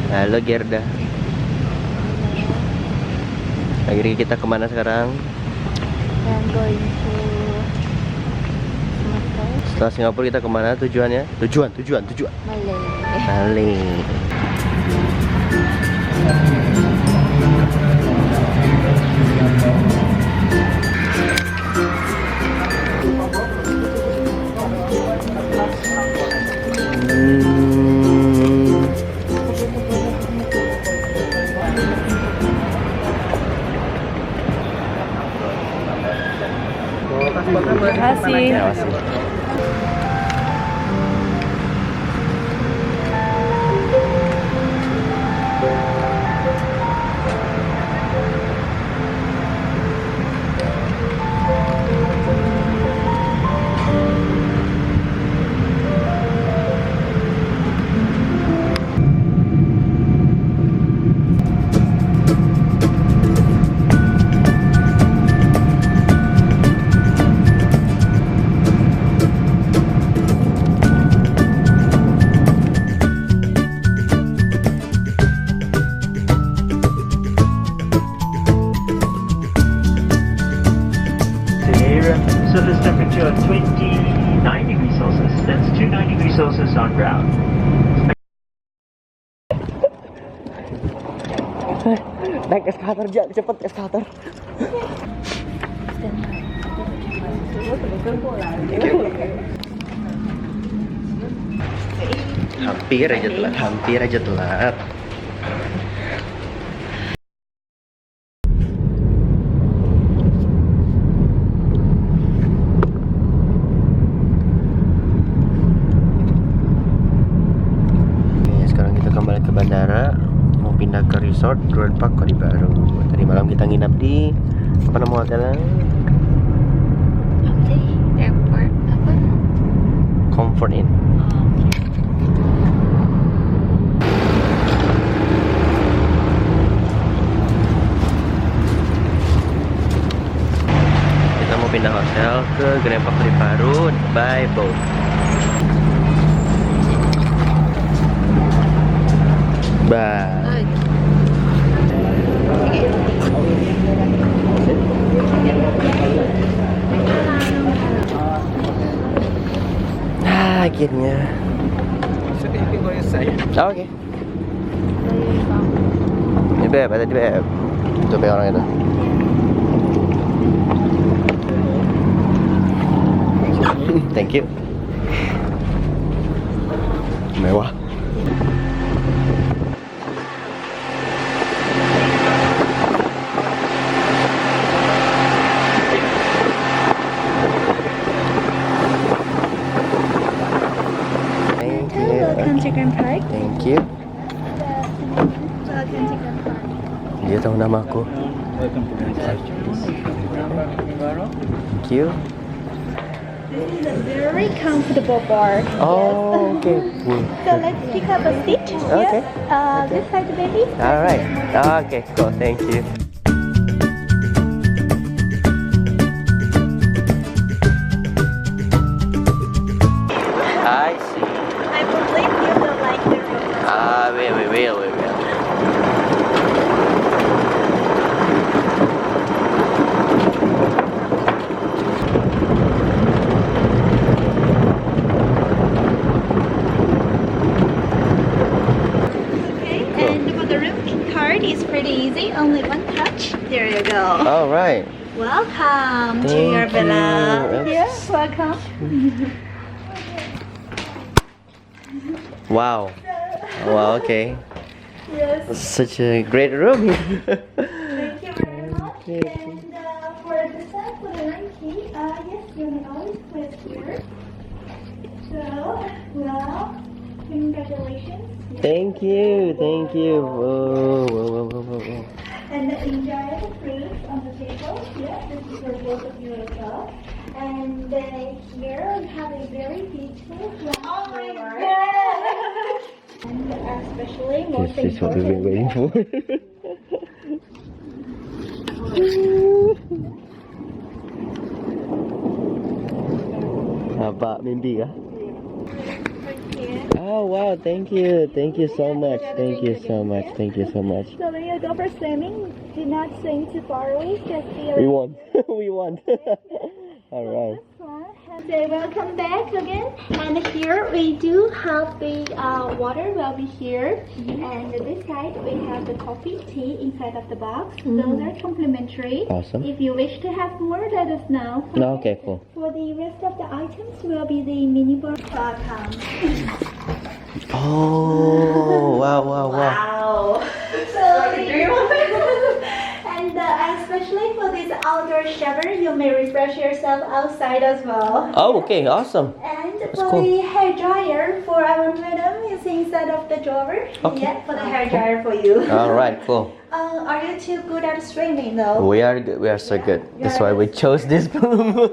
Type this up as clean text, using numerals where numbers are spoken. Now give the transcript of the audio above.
Halo Gerda. Akhirnya kita kemana sekarang? I'm going to Setelah Singapura kita kemana tujuannya? Tujuan. Malay. Malay. Terima kasih. Surface temperature of 29 degrees Celsius. That's 29 degrees Celsius on ground. Naik eskalator, cepet eskalator. Hampir aja telat. Sekarang kita kembali ke bandara, mau pindah ke resort Grand Park Kodi Baru. Tadi malam kita nginap di apa nama hotelnya? Airport apa? Comfort Inn. Kita mau pindah hotel ke Grand Park Kodi Baru by boat. Bye. Akhirnya. Oh, oke. Ini beb, ada di beb. Itu beb orang itu. Thank you. Mewah. Welcome to Grand Park. Thank you. Welcome to Grand Park. Dia tahu nama aku. Thank you. This is a very comfortable bar. Oh, okay. So let's pick up a seat. Okay. Yes. This side, baby. All right. Okay, cool. Thank you. I see. I believe you will like the room. We will. Okay. And for the room card is pretty easy. Only one touch. There you go. All right. Welcome to Thank your villa. you. Yes, welcome. Wow. Wow. Okay. Yes. Such a great room here. Thank you very much. Okay. And for the set for the room key, yes, you may always put it here. So, well, congratulations. Thank you. Whoa. And enjoy the fruits on the table. Yes, this is for both of you as well. And here we have a very beautiful flower. And especially most This is what we've been waiting for. Apa mimpi kah? Right here. Oh wow, thank you so much, thank you so much, thank you so much. So when you go for swimming, do not swim too far away, just be We around. won. We won. All right. So welcome back again. And here we do have the water will be here, and this side we have the coffee, tea inside of the box. Those are complimentary. Awesome. If you wish to have more, let us know. Okay, cool. For the rest of the items will be the mini bar. Oh, wow, wow, wow. Wow. So and especially for this outdoor shower, you may refresh yourself outside as well. Oh, okay, awesome. And for cool. the hair dryer for our madam is inside of the drawer. Okay. Yeah, for the hair dryer for you. All right, cool. Are you too good at swimming though? We are good. We are so good. That's why we chose this room.